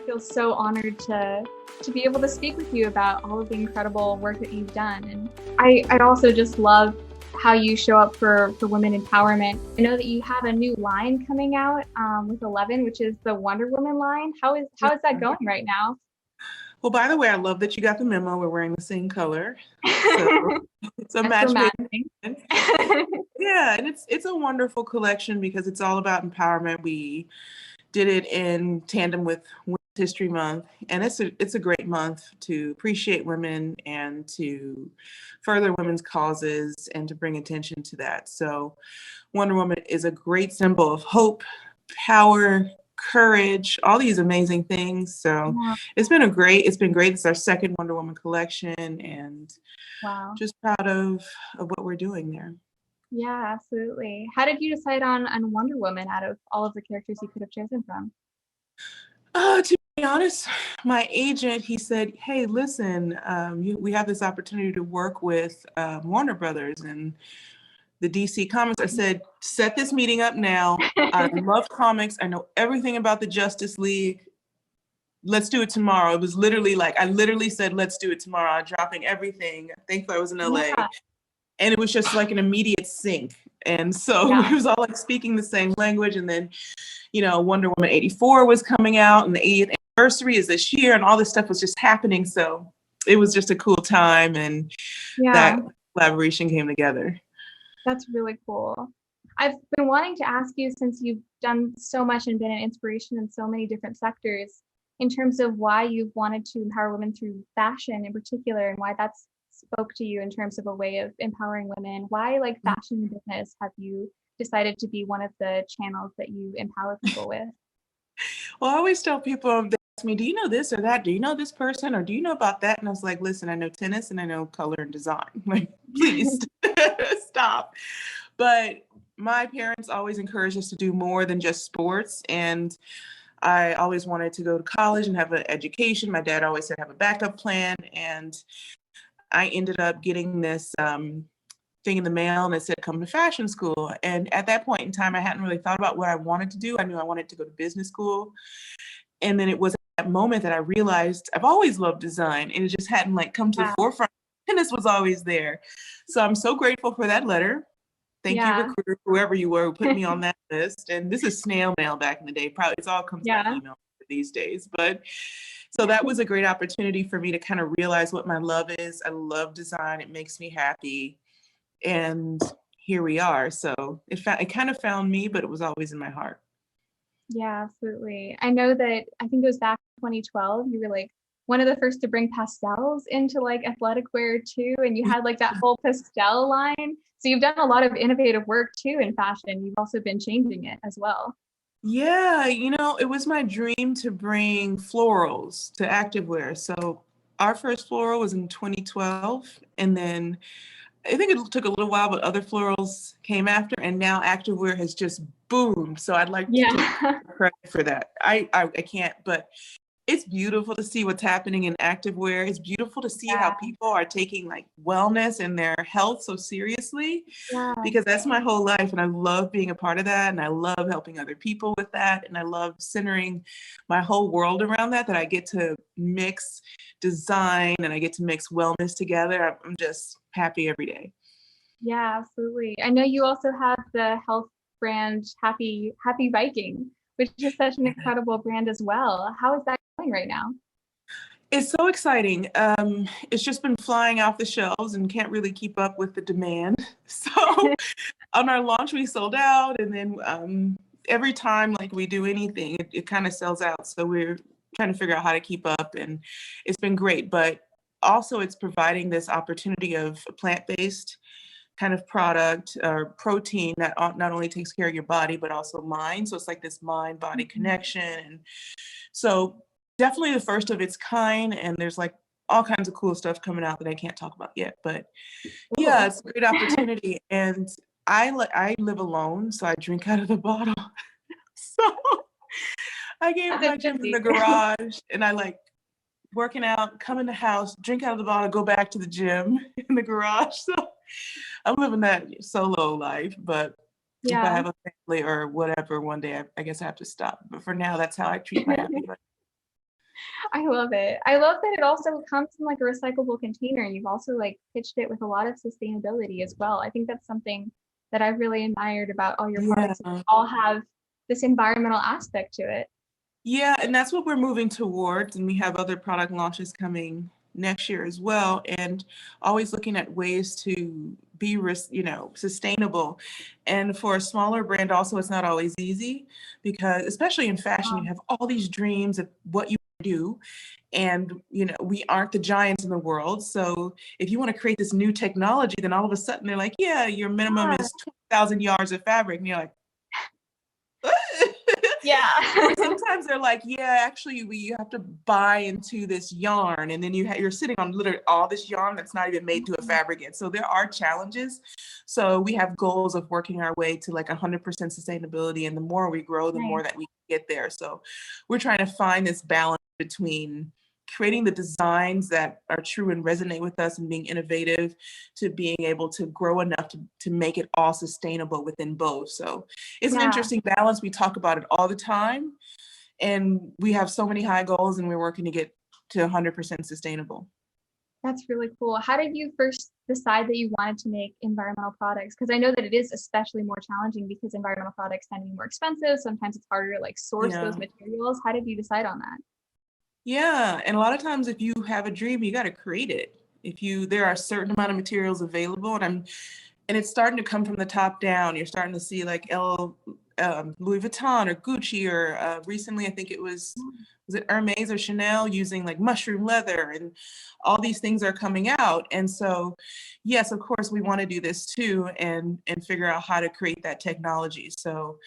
feel so honored to be able to speak with you about all of the incredible work that you've done. And I'd also just love how you show up for women empowerment. I know that you have a new line coming out with 11, which is the Wonder Woman line. How is that going right now? Well, by the way, I love that you got the memo. We're wearing the same color. So it's a match made. Yeah, and it's a wonderful collection because it's all about empowerment. We did it in tandem with Women's History Month, and it's a great month to appreciate women and to further women's causes and to bring attention to that. So Wonder Woman is a great symbol of hope, power, courage, all these amazing things. So it's been great. It's our second Wonder Woman collection, and just proud of what we're doing there. Yeah, absolutely. How did you decide on Wonder Woman out of all of the characters you could have chosen from? To be honest, my agent, he said, hey, listen, we have this opportunity to work with Warner Brothers and the DC Comics. I said, set this meeting up now. I love comics. I know everything about the Justice League. Let's do it tomorrow. It was literally like, I literally said, let's do it tomorrow. I'm dropping everything. Thankfully, I was in LA. Yeah. And it was just like an immediate sync. And so it was all like speaking the same language. And then, Wonder Woman 84 was coming out, and the 80th anniversary is this year, and all this stuff was just happening. So it was just a cool time, and that collaboration came together. That's really cool. I've been wanting to ask you, since you've done so much and been an inspiration in so many different sectors, in terms of why you've wanted to empower women through fashion in particular, and why that's spoke to you in terms of a way of empowering women. Why, like, fashion business, have you decided to be one of the channels that you empower people with? Well, I always tell people, they ask me, do you know this or that? Do you know this person? Or do you know about that? And I was like, listen, I know tennis and I know color and design. Like, please stop. But my parents always encouraged us to do more than just sports. And I always wanted to go to college and have an education. My dad always said have a backup plan. And I ended up getting this thing in the mail, and it said, come to fashion school. And at that point in time, I hadn't really thought about what I wanted to do. I knew I wanted to go to business school. And then it was at that moment that I realized I've always loved design, and it just hadn't come to the forefront. Tennis was always there. So I'm so grateful for that letter. Thank you, recruiter, whoever you were who put me on that list. And this is snail mail back in the day. Probably it's all comes by email these days. But so that was a great opportunity for me to kind of realize what my love is. I love design. It makes me happy. And here we are. So it kind of found me, but it was always in my heart. Yeah, absolutely. I know that, I think it was back in 2012, you were like one of the first to bring pastels into like athletic wear too. And you had like that whole pastel line. So you've done a lot of innovative work too in fashion. You've also been changing it as well. Yeah, it was my dream to bring florals to activewear. So our first floral was in 2012. And then I think it took a little while, but other florals came after, and now activewear has just boomed. So I'd like to take credit for that. I can't, but it's beautiful to see what's happening in activewear. It's beautiful to see how people are taking like wellness and their health so seriously, because that's my whole life. And I love being a part of that. And I love helping other people with that. And I love centering my whole world around that I get to mix design and I get to mix wellness together. I'm just happy every day. Yeah, absolutely. I know you also have the health brand Happy Viking, which is such an incredible brand as well. How is that going right now? It's so exciting. It's just been flying off the shelves and can't really keep up with the demand. So on our launch, we sold out. And then every time like we do anything, it kind of sells out. So we're trying to figure out how to keep up. And it's been great. But also it's providing this opportunity of a plant-based kind of product or protein that not only takes care of your body, but also mind. So it's like this mind-body connection. And so definitely the first of its kind. And there's like all kinds of cool stuff coming out that I can't talk about yet. But yeah, it's a great opportunity. And I live alone, so I drink out of the bottle. So I gave my gym in the garage, and I like working out, come in the house, drink out of the bottle, go back to the gym in the garage. So I'm living that solo life, but if I have a family or whatever, one day I guess I have to stop. But for now, that's how I treat my happy life. I love it. I love that it also comes in like a recyclable container, and you've also like pitched it with a lot of sustainability as well. I think that's something that I've really admired about all your Yeah. products. They all have this environmental aspect to it. Yeah, and that's what we're moving towards. And we have other product launches coming next year as well. And always looking at ways to be, sustainable. And for a smaller brand, also, it's not always easy because, especially in fashion, you Um, have all these dreams of what you do. And, we aren't the giants in the world. So if you want to create this new technology, then all of a sudden they're like, yeah, your minimum yeah. is 20,000 yards of fabric. And you're like, Yeah. or sometimes they're like, yeah, actually, we have to buy into this yarn, and then you're sitting on literally all this yarn that's not even made to a fabric yet. So there are challenges. So we have goals of working our way to like 100% sustainability, and the more we grow, the more Nice. that we get there. So we're trying to find this balance between creating the designs that are true and resonate with us and being innovative to being able to grow enough to make it all sustainable within both. So it's an Yeah, interesting balance. We talk about it all the time, and we have so many high goals, and we're working to get to 100% sustainable. that's really cool. How did you first decide that you wanted to make environmental products? Because I know that it is especially more challenging because environmental products tend to be more expensive. Sometimes it's harder to like source those Yeah. materials. How did you decide on that? Yeah. And a lot of times if you have a dream, you got to create it. There are a certain amount of materials available, and it's starting to come from the top down. You're starting to see like Louis Vuitton or Gucci, or recently I think it was it Hermes or Chanel using like mushroom leather, and all these things are coming out. And so, yes, of course, we want to do this too, and figure out how to create that technology. So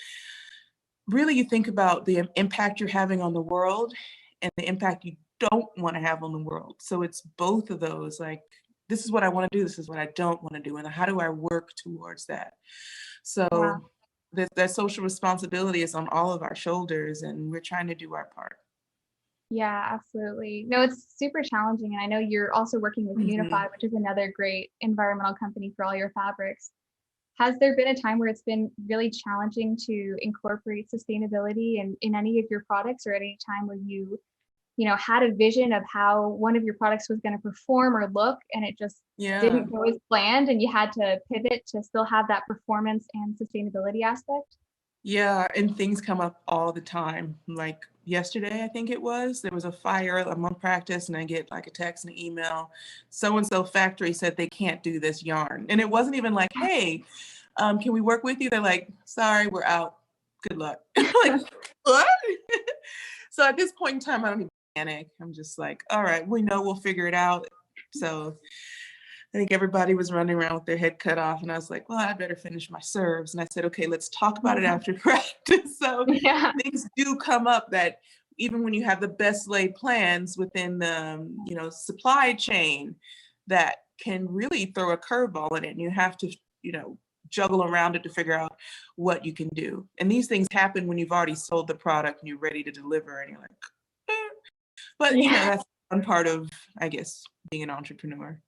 really, you think about the impact you're having on the world and the impact you don't want to have on the world. So it's both of those, like, this is what I want to do, this is what I don't want to do, and how do I work towards that? Yeah. So that social responsibility is on all of our shoulders, and we're trying to do our part. Yeah, absolutely. No, it's super challenging. And I know you're also working with Mhm. Unify, which is another great environmental company for all your fabrics. Has there been a time where it's been really challenging to incorporate sustainability in any of your products, or any time where you had a vision of how one of your products was going to perform or look, and it just Yeah. didn't go as planned, and you had to pivot to still have that performance and sustainability aspect? Yeah, and things come up all the time. Like yesterday, I think there was a fire. I'm on practice, and I get like a text and an email. So and so factory said they can't do this yarn. And it wasn't even like, hey, can we work with you? They're like, sorry, we're out. Good luck. I'm like, what? So at this point in time, I don't even panic. I'm just like, all right, we know we'll figure it out. So I think everybody was running around with their head cut off, and I was like, well, I better finish my serves. And I said, okay, let's talk about it after practice. So Yeah. things do come up that even when you have the best laid plans within the, supply chain, that can really throw a curveball in it. And you have to, juggle around it to figure out what you can do. And these things happen when you've already sold the product and you're ready to deliver, and you're like, eh. But, Yeah. that's one part of, I guess, being an entrepreneur.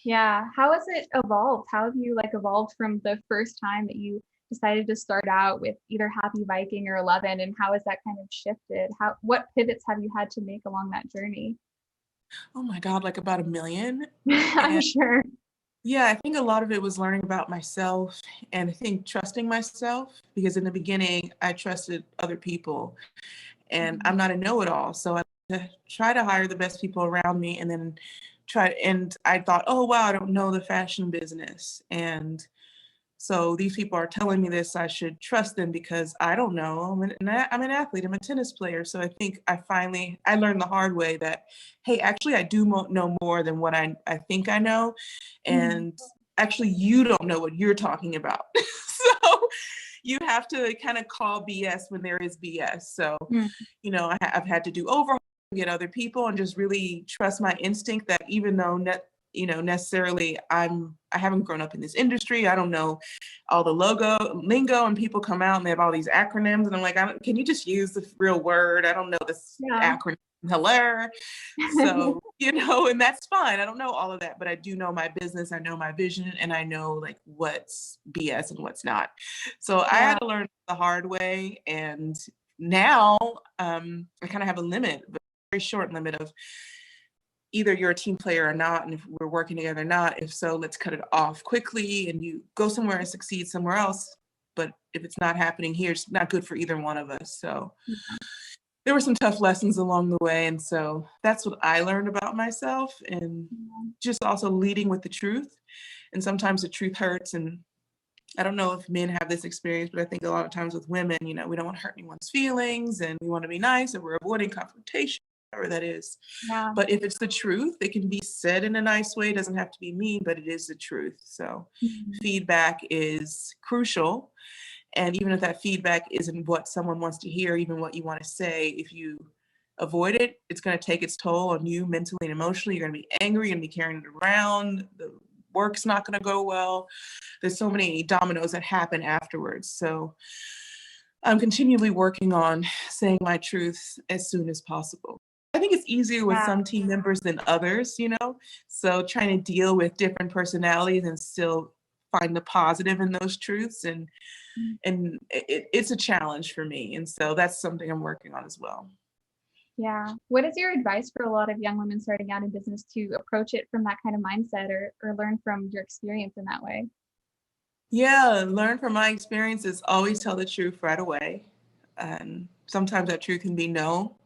Yeah. How has it evolved? How have you like evolved from the first time that you decided to start out with either Happy Viking or 11, and how has that kind of shifted? What pivots have you had to make along that journey? Oh my God, like about a million. I'm And sure. yeah, I think a lot of it was learning about myself, and I think trusting myself, because in the beginning I trusted other people, and I'm not a know-it-all. So I try to hire the best people around me, and then and I thought, oh wow, I don't know the fashion business. And so these people are telling me this, I should trust them because I don't know. I'm an athlete, I'm a tennis player. So I think I learned the hard way that, hey, actually, I do know more than what I think I know. Mhm. And actually, you don't know what you're talking about. So you have to kind of call BS when there is BS. So, Mm. I've had to do overhaul, get other people, and just really trust my instinct that even though necessarily I haven't grown up in this industry, I don't know all the lingo, and people come out and they have all these acronyms, and I'm like, can you just use the real word? I don't know this Yeah. acronym. Hello. So, and that's fine. I don't know all of that, but I do know my business, I know my vision, and I know like what's BS and what's not. So I Yeah. had to learn the hard way, and now I kind of have a limit. very short limit of either you're a team player or not, and if we're working together or not. If so, let's cut it off quickly and you go somewhere and succeed somewhere else. But if it's not happening here, it's not good for either one of us. So there were some tough lessons along the way. And so that's what I learned about myself, and just also leading with the truth. And sometimes the truth hurts. And I don't know if men have this experience, but I think a lot of times with women, we don't want to hurt anyone's feelings and we want to be nice and we're avoiding confrontation, whatever that is. Yeah. But if it's the truth, it can be said in a nice way. It doesn't have to be mean, but it is the truth. So feedback is crucial. And even if that feedback isn't what someone wants to hear, even what you want to say, if you avoid it, it's going to take its toll on you mentally and emotionally. You're going to be angry, you're going to be carrying it around. The work's not going to go well. There's so many dominoes that happen afterwards. So I'm continually working on saying my truth as soon as possible. I think it's easier with some team members than others, so trying to deal with different personalities and still find the positive in those truths. And it's a challenge for me. And so that's something I'm working on as well. Yeah. What is your advice for a lot of young women starting out in business to approach it from that kind of mindset, or learn from your experience in that way? Yeah, learn from my experiences. Always tell the truth right away. And sometimes that truth can be no,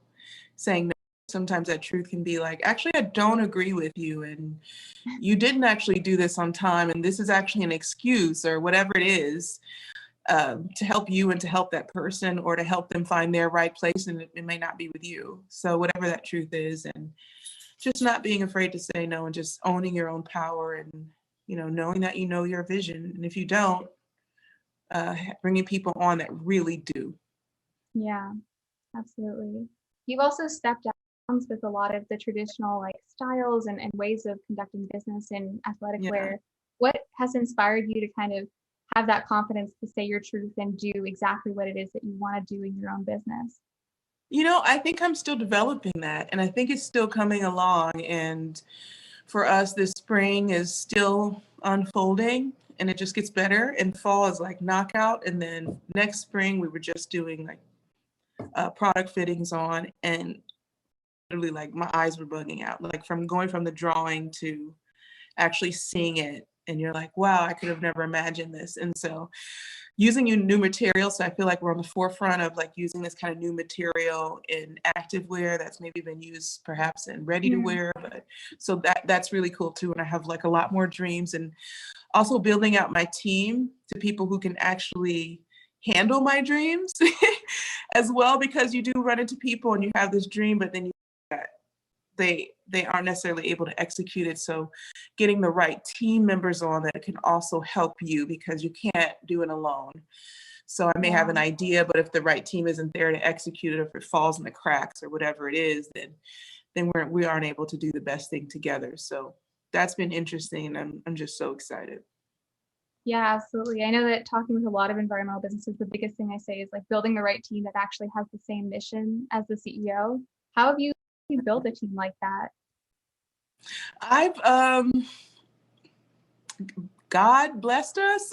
saying no. Sometimes that truth can be like, actually, I don't agree with you. And you didn't actually do this on time. And this is actually an excuse or whatever it is. To help you and to help that person, or to help them find their right place, and it may not be with you. So whatever that truth is, and just not being afraid to say no, and just owning your own power, and knowing that you know your vision, and if you don't, bringing people on that really do. Yeah, absolutely. You've also stepped out with a lot of the traditional styles and ways of conducting business in athletic wear. What has inspired you to kind of have that confidence to say your truth and do exactly what it is that you want to do in your own business? I think I'm still developing that, and I think it's still coming along. And for us, this spring is still unfolding, and it just gets better. And fall is like knockout. And then next spring, we were just doing product fittings on, and literally my eyes were bugging out, from going from the drawing to actually seeing it. And you're like, wow, I could have never imagined this. And so using new materials. So I feel like we're on the forefront of using this kind of new material in active wear that's maybe been used perhaps in ready to wear. But so that's really cool too. And I have a lot more dreams, and also building out my team to people who can actually handle my dreams as well, because you do run into people and you have this dream, but then they aren't necessarily able to execute it. So getting the right team members on that can also help you, because you can't do it alone. So I may have an idea, but if the right team isn't there to execute it, if it falls in the cracks or whatever it is, then we aren't able to do the best thing together. So that's been interesting, and I'm just so excited. Yeah, absolutely. I know that talking with a lot of environmental businesses, the biggest thing I say is building the right team that actually has the same mission as the CEO. How have you built a team like that? I've God blessed us.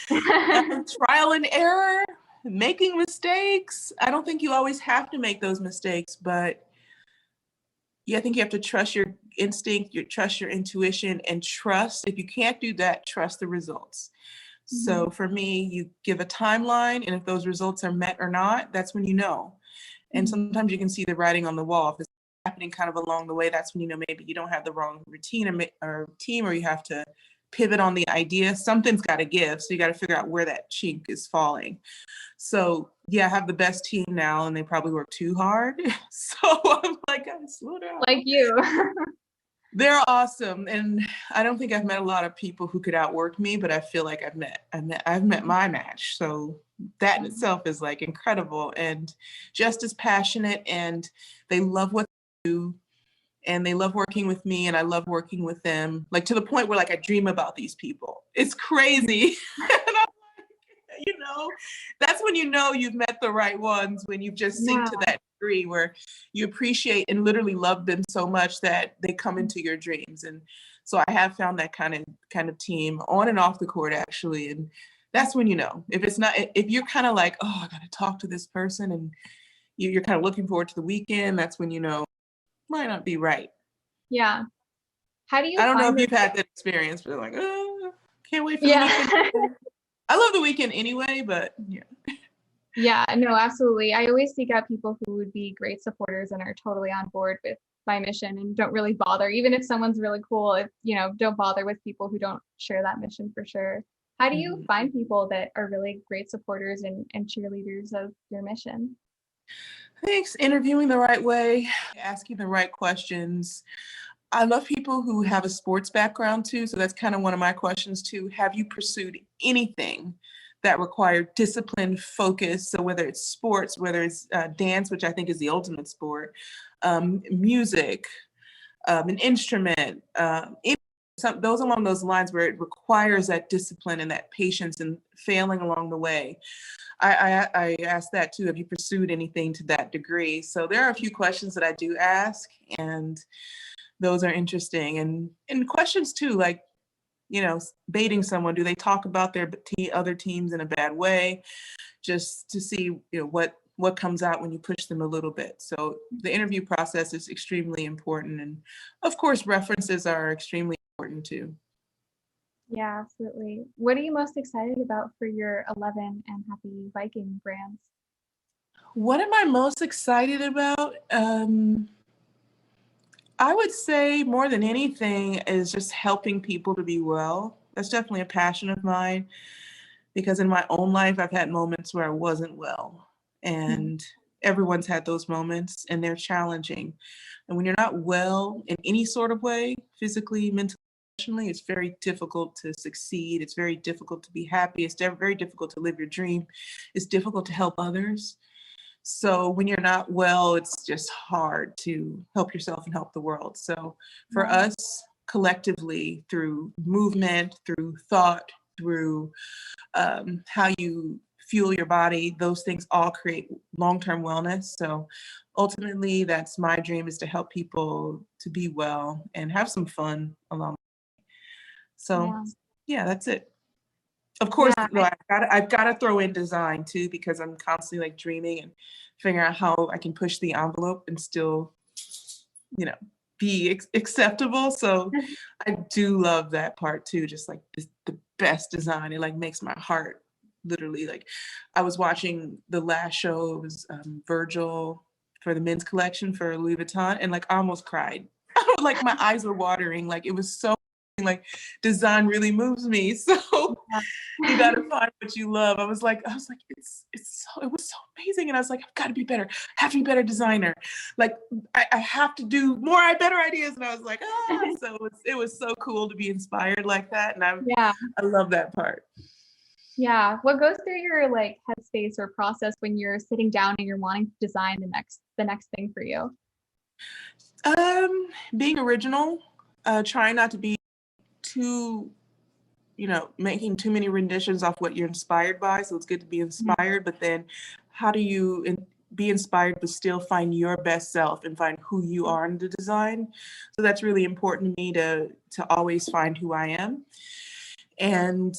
Trial and error, making mistakes. I don't think you always have to make those mistakes, but I think you have to trust your instinct, trust your intuition, and trust. If you can't do that, trust the results. So for me, you give a timeline, and if those results are met or not, that's when you know. And sometimes you can see the writing on the wall. If it's happening kind of along the way, that's when maybe you don't have the wrong routine or team, or you have to pivot on the idea. Something's got to give, so you got to figure out where that chink is falling. So I have the best team now, and they probably work too hard. So I'm gotta slow down. Like you. They're awesome, and I don't think I've met a lot of people who could outwork me, but I feel like I've met my match. So that in itself is incredible, and just as passionate, and they love what they do, and they love working with me, and I love working with them, to the point where I dream about these people. It's crazy. And I'm that's when you've met the right ones, when you just sink to that degree where you appreciate and literally love them so much that they come into your dreams. And so I have found that kind of team on and off the court, actually. And that's when if you're kind of oh, I gotta talk to this person, and you're kind of looking forward to the weekend, that's when might not be right. Yeah. How do I you don't know if find you've those? had that experience, but like, oh, can't wait for the Yeah. weekend. I love the weekend anyway, but yeah. Yeah, no, absolutely. I always seek out people who would be great supporters and are totally on board with my mission and don't really bother, even if someone's really cool, if, don't bother with people who don't share that mission for sure. How do you Mhm. find people that are really great supporters and cheerleaders of your mission? Thanks. Interviewing the right way, asking the right questions. I love people who have a sports background too. So that's kind of one of my questions too. Have you pursued anything that required discipline, focus? So whether it's sports, whether it's dance, which I think is the ultimate sport, music, an instrument, those along those lines where it requires that discipline and that patience and failing along the way. I asked that too. Have you pursued anything to that degree? So there are a few questions that I do ask, and those are interesting. And questions too, like, baiting someone. Do they talk about their other teams in a bad way? Just to see, what comes out when you push them a little bit. So the interview process is extremely important, and of course, references are extremely important too. Yeah, absolutely. What are you most excited about for your 11 and Happy Viking brands? What am I most excited about? I would say more than anything is just helping people to be well. That's definitely a passion of mine because in my own life, I've had moments where I wasn't well, Mhm. and everyone's had those moments and they're challenging. And when you're not well in any sort of way, physically, mentally, emotionally, it's very difficult to succeed. It's very difficult to be happy. It's very difficult to live your dream. It's difficult to help others. So when you're not well, it's just hard to help yourself and help the world. So for Yeah, us, collectively, through movement, through thought, through how you fuel your body, those things all create long-term wellness. So ultimately, that's my dream, is to help people to be well and have some fun along. So yeah, yeah, that's it. Of course, yeah, though, I've gotta throw in design too, because I'm constantly like dreaming and figuring out how I can push the envelope and still, you know, be acceptable. So I do love that part too, just like the best design. It like makes my heart literally like. I was watching the last show. It was Virgil for the men's collection for Louis Vuitton, and like I almost cried. Like my eyes were watering. Like it was so like design really moves me. So you got to find what you love. I was like, it was so amazing. And I was like, I've got to be better, have to be better designer. Like I have to do more, better ideas. And I was like, so it was so cool to be inspired like that. And yeah, I love that part. yeah. What goes through your like headspace or process when you're sitting down and you're wanting to design the next thing for you? Being original, trying not to be too, making too many renditions off what you're inspired by. So it's good to be Mhm. inspired, but then how do you be inspired but still find your best self and find who you are in the design? So that's really important to me to always find who I am. And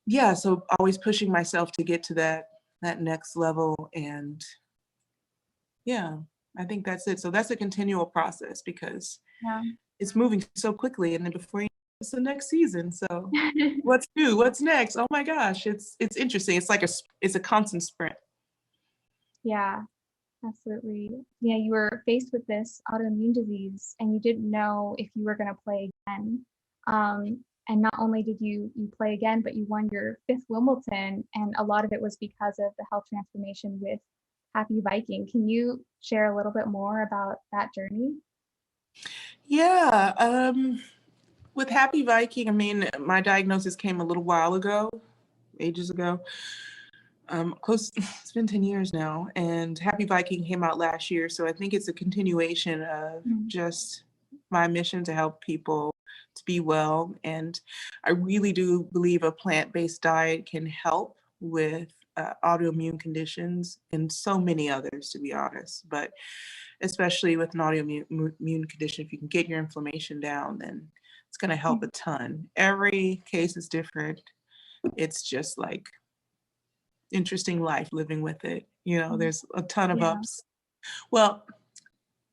yeah, so always pushing myself to get to that next level. And yeah, I think that's it. So that's a continual process because Yeah. it's moving so quickly, and then before you know it's the next season. So what's new? What's next? Oh my gosh, it's interesting. It's like it's a constant sprint. Yeah, absolutely. Yeah, you were faced with this autoimmune disease and you didn't know if you were going to play again. And not only did you play again, but you won your fifth Wimbledon, and a lot of it was because of the health transformation with Happy Viking. Can you share a little bit more about that journey? Yeah, with Happy Viking, I mean, my diagnosis came a little while ago, ages ago. Close, it's been 10 years now, and Happy Viking came out last year. So I think it's a continuation of Mhm. just my mission to help people to be well. And I really do believe a plant-based diet can help with autoimmune conditions and so many others, to be honest. But especially with an autoimmune condition, if you can get your inflammation down, then it's going to help a ton. Every case is different. It's just like interesting life living with it. Mhm. There's a ton of Yeah. ups. Well,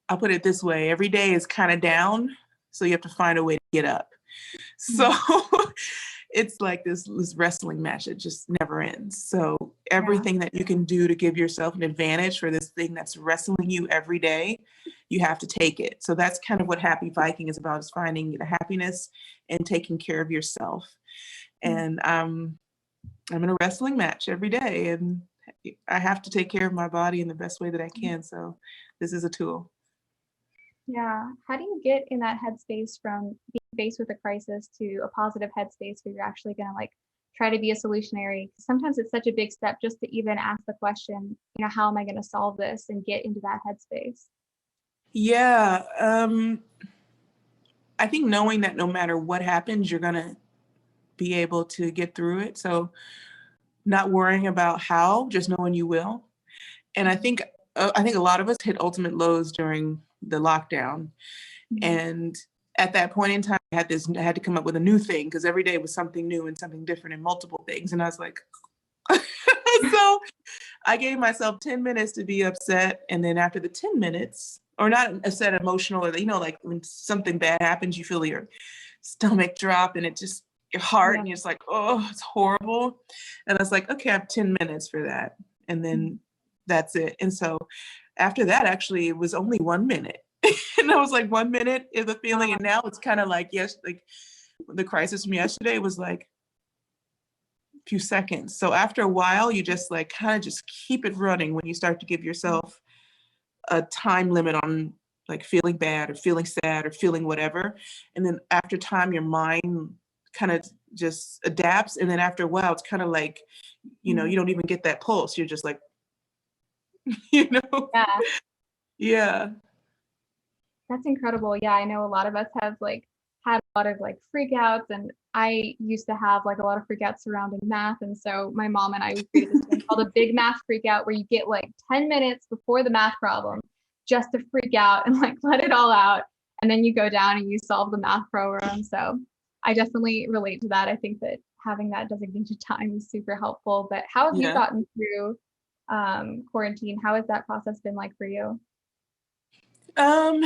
I'll put it this way, every day is kind of down, so you have to find a way to get up. So Mhm. it's like this wrestling match. It just never ends. So Yeah. everything that you can do to give yourself an advantage for this thing that's wrestling you every day, you have to take it. So that's kind of what Happy Viking is about, is finding the happiness and taking care of yourself. Mm. And I'm in a wrestling match every day, and I have to take care of my body in the best way that I can. So this is a tool. Yeah. How do you get in that headspace from being faced with a crisis to a positive headspace where you're actually going to like try to be a solutionary? Sometimes it's such a big step just to even ask the question, how am I going to solve this and get into that headspace? Yeah, I think knowing that no matter what happens, you're gonna be able to get through it. So not worrying about how, just knowing you will. And I think a lot of us hit ultimate lows during the lockdown. Mhm. And at that point in time, I had to come up with a new thing because every day was something new and something different and multiple things. And I was like, so I gave myself 10 minutes to be upset. And then after the 10 minutes, or not upset, emotional, or, like when something bad happens, you feel your stomach drop and it just, your heart, Yeah. and you're just like, oh, it's horrible. And I was like, okay, I have 10 minutes for that. And Mhm. then that's it. And so after that, actually, it was only 1 minute. And I was like, 1 minute is the feeling. Wow. And now it's kind of like, yes, like the crisis from yesterday was like few seconds. So after a while, you just like kind of just keep it running when you start to give yourself a time limit on like feeling bad or feeling sad or feeling whatever. And then after time, your mind kind of just adapts. And then after a while, it's kind of like, Mhm. you don't even get that pulse. You're just like, you know, Yeah. yeah. That's incredible. Yeah, I know a lot of us have like had a lot of like freakouts, and I used to have like a lot of freakouts surrounding math. And so my mom and we created this thing called a big math freakout where you get like 10 minutes before the math problem just to freak out and like let it all out. And then you go down and you solve the math program. So I definitely relate to that. I think that having that designated time is super helpful. But how have you Yeah. gotten through quarantine? How has that process been like for you? Um,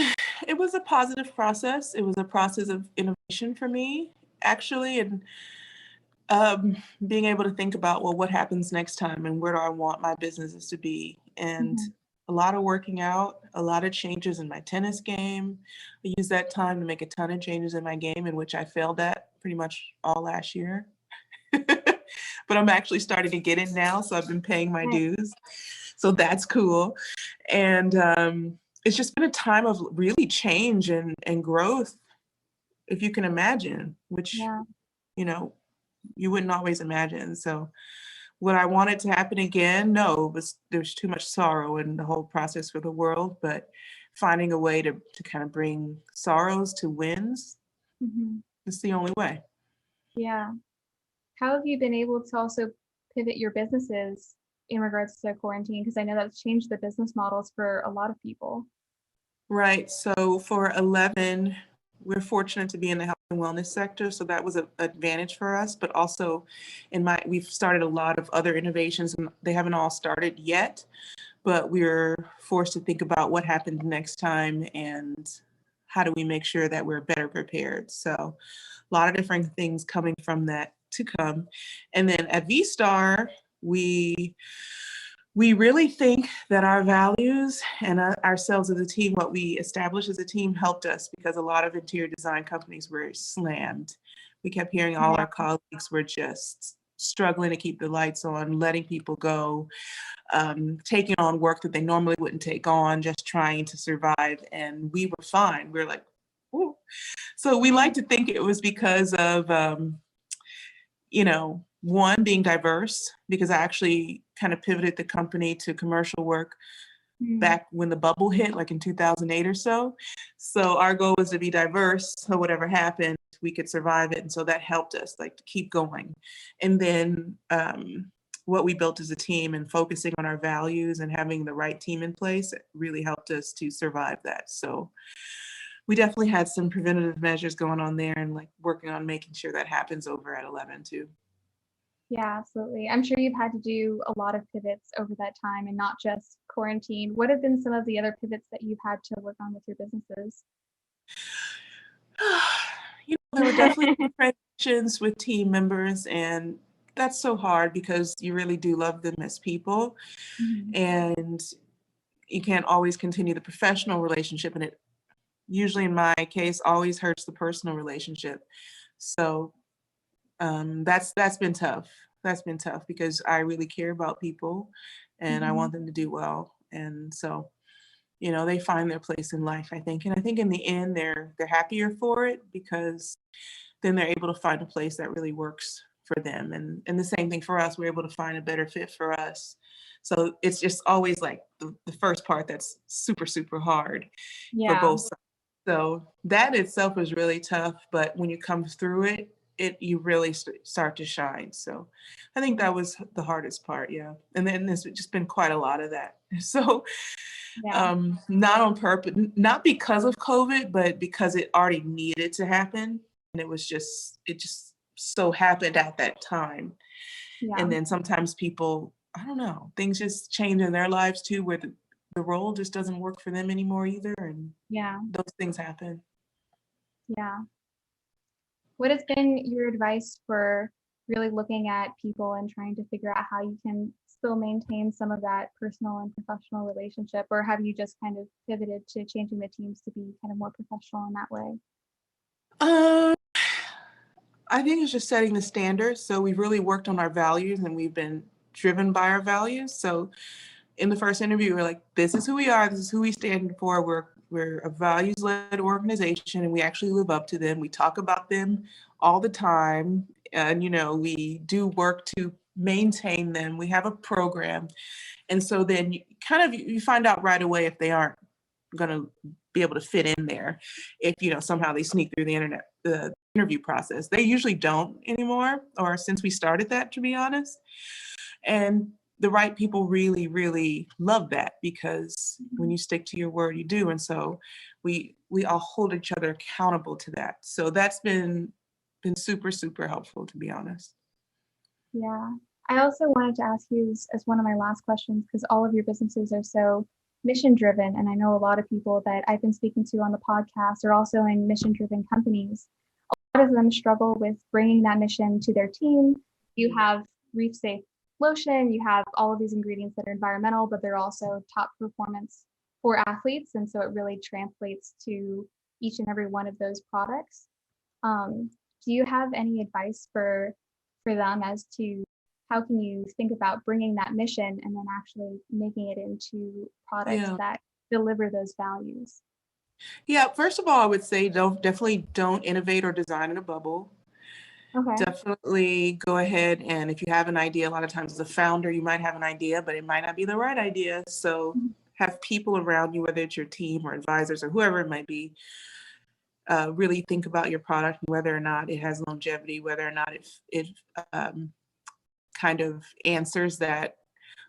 it was a positive process. It was a process of innovation for me, actually. And um, being able to think about, well, what happens next time and where do I want my businesses to be? And Mhm. a lot of working out, a lot of changes in my tennis game. I used that time to make a ton of changes in my game, in which I failed at pretty much all last year. But I'm actually starting to get in now, so I've been paying my Nice. dues. So that's cool. And it's just been a time of really change and growth, if you can imagine, which, Yeah. you know, you wouldn't always imagine. So would I want it to happen again? No, there's too much sorrow in the whole process for the world, but finding a way to kind of bring sorrows to wins Mhm. is the only way. Yeah. How have you been able to also pivot your businesses in regards to quarantine? Because I know that's changed the business models for a lot of people. Right. So for 11, we're fortunate to be in the health and wellness sector. So that was an advantage for us. But also we've started a lot of other innovations and they haven't all started yet, but we're forced to think about what happens next time and how do we make sure that we're better prepared. So a lot of different things coming from that to come. And then at VStar, we we really think that our values and ourselves as a team, what we established as a team, helped us because a lot of interior design companies were slammed. We kept hearing all Yeah. our colleagues were just struggling to keep the lights on, letting people go, taking on work that they normally wouldn't take on, just trying to survive. And we were fine. We are like, ooh. So we like to think it was because of one, being diverse, because I actually kind of pivoted the company to commercial work Mm. back when the bubble hit, like in 2008 or so. So our goal was to be diverse, so whatever happened, we could survive it. And so that helped us like to keep going. And then what we built as a team and focusing on our values and having the right team in place really helped us to survive that. So we definitely had some preventative measures going on there and like working on making sure that happens over at 11 too. Yeah, absolutely. I'm sure you've had to do a lot of pivots over that time and not just quarantine, what have been some of the other pivots that you've had to work on with your businesses? There were definitely transitions with team members, and that's so hard because you really do love them as people, Mhm. and you can't always continue the professional relationship, and it usually, in my case, always hurts the personal relationship. So, that's been tough. That's been tough because I really care about people, and I Mhm. want them to do well, and so they find their place in life, I think. And I think in the end, they're happier for it because then they're able to find a place that really works for them. And the same thing for us, we're able to find a better fit for us. So it's just always like the first part that's super, super hard for Yeah, both sides. So that itself is really tough, but when you come through it, you really start to shine. So I think that was the hardest part, yeah. And then there's just been quite a lot of that. So yeah, not on purpose, not because of COVID, but because it already needed to happen, and it just so happened at that time. yeah, And then sometimes people, I don't know, things just change in their lives too, where the role just doesn't work for them anymore either, and yeah, those things happen. yeah. What has been your advice for really looking at people and trying to figure out how you can still maintain some of that personal and professional relationship? Or have you just kind of pivoted to changing the teams to be kind of more professional in that way? Um, I think it's just setting the standards. So we've really worked on our values and we've been driven by our values. So in the first interview, we're like, this is who we are, this is who we stand for. We're a values-led organization and we actually live up to them. We talk about them all the time. And we do work to maintain them. We have a program. And so then you find out right away if they aren't gonna be able to fit in there, if somehow they sneak through the interview process. They usually don't anymore, or since we started that, to be honest. And the right people really, really love that because when Mhm. you stick to your word, you do. And so we all hold each other accountable to that. So that's been super, super helpful, to be honest. Yeah. I also wanted to ask you as one of my last questions, because all of your businesses are so mission driven. And I know a lot of people that I've been speaking to on the podcast are also in mission driven companies. A lot of them struggle with bringing that mission to their team. You have reef safe lotion, you have all of these ingredients that are environmental, but they're also top performance for athletes. And so it really translates to each and every one of those products. Um, do you have any advice for them as to how can you think about bringing that mission and then actually making it into products Yeah. that deliver those values? Yeah, first of all, I would say definitely don't innovate or design in a bubble. Okay. Definitely go ahead, and if you have an idea, a lot of times as a founder, you might have an idea, but it might not be the right idea. So Mhm. have people around you, whether it's your team or advisors or whoever it might be, really think about your product and whether or not it has longevity, whether or not it um, kind of answers that,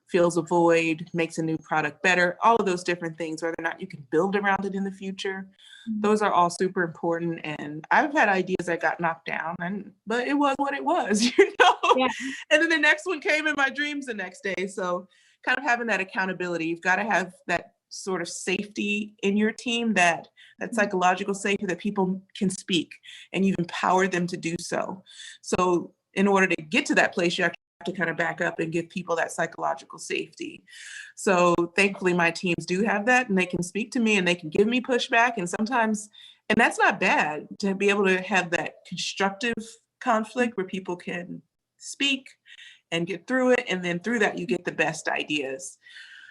fills a void, makes a new product better, all of those different things, whether or not you can build around it in the future. Mhm. Those are all super important. And I've had ideas that got knocked down, but it was what it was, you know? Yeah. And then the next one came in my dreams the next day. So kind of having that accountability, you've got to have that sort of safety in your team, that Mhm. psychological safety that people can speak and you've empowered them to do so. So in order to get to that place, you have to kind of back up and give people that psychological safety. So thankfully my teams do have that and they can speak to me and they can give me pushback and sometimes, and that's not bad to be able to have that constructive conflict where people can speak and get through it, and then through that you get the best ideas.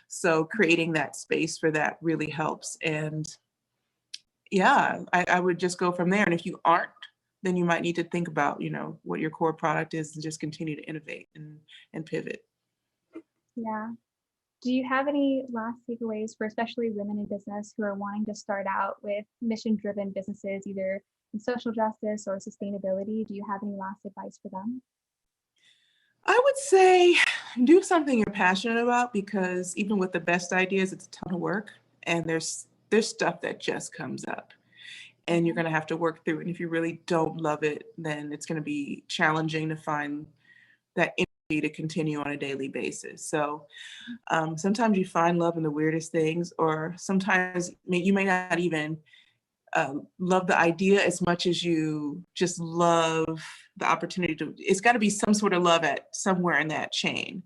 So creating that space for that really helps. And yeah, I would just go from there. And if you aren't, then you might need to think about, what your core product is and just continue to innovate and pivot. Yeah. Do you have any last takeaways for especially women in business who are wanting to start out with mission driven businesses, either in social justice or sustainability? Do you have any last advice for them? I would say do something you're passionate about because even with the best ideas, it's a ton of work and there's stuff that just comes up and you're Okay. going to have to work through it. And if you really don't love it, then it's going to be challenging to find that to continue on a daily basis. So sometimes you find love in the weirdest things, or sometimes you may not even love the idea as much as you just love the opportunity to, it's got to be some sort of love at somewhere in that chain,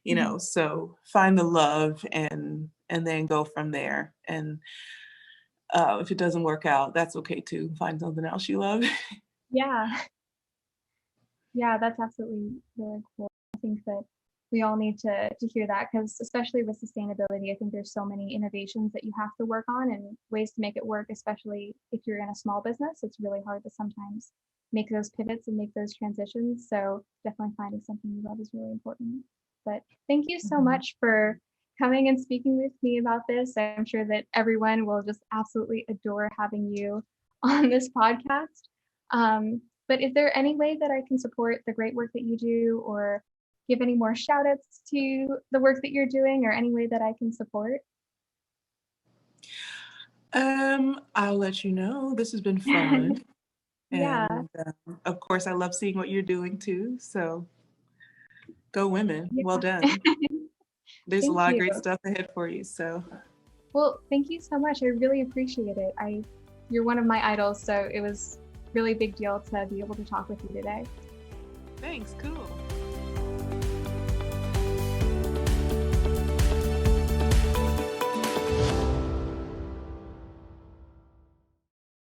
you know, so find the love and then go from there. And if it doesn't work out, that's okay too. Find something else you love. Yeah. Yeah, that's absolutely really cool. I think that we all need to hear that, because especially with sustainability, I think there's so many innovations that you have to work on and ways to make it work, especially if you're in a small business. It's really hard to sometimes make those pivots and make those transitions. So definitely finding something you love is really important. But thank you so much for coming and speaking with me about this. I'm sure that everyone will just absolutely adore having you on this podcast. But is there any way that I can support the great work that you do, or give any more shout outs to the work that you're doing, or any way that I can support? I'll let you know. This has been fun. Yeah. And of course, I love seeing what you're doing too. So go women. Well Yeah. done. There's a Thank lot of you. great stuff ahead for you. So Well, thank you so much. I really appreciate it. You're one of my idols, so it was really a big deal to be able to talk with you today. thanks. Cool.